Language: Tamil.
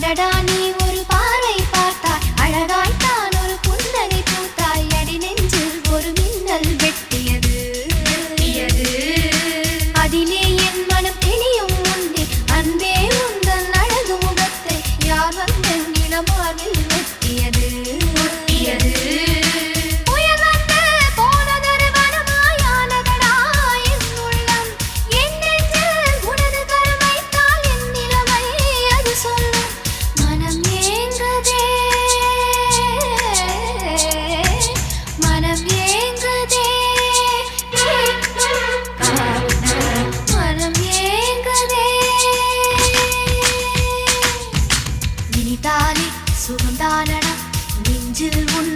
அடடா நீ ஒரு பார்வை பார்த்தாய், அழகாய்த்தான் ஒரு புன்னகை பூத்தாய், அடி நெஞ்சில் ஒரு மின்னல் வெட்டியது. அதிலே என் மனம் தெளியும் முன்னே அன்பே உந்தன் அழகு முகத்தை யார் வந்து நிலமாவில் வெட்டியது. சுகந்தானடா நெஞ்சில் உன்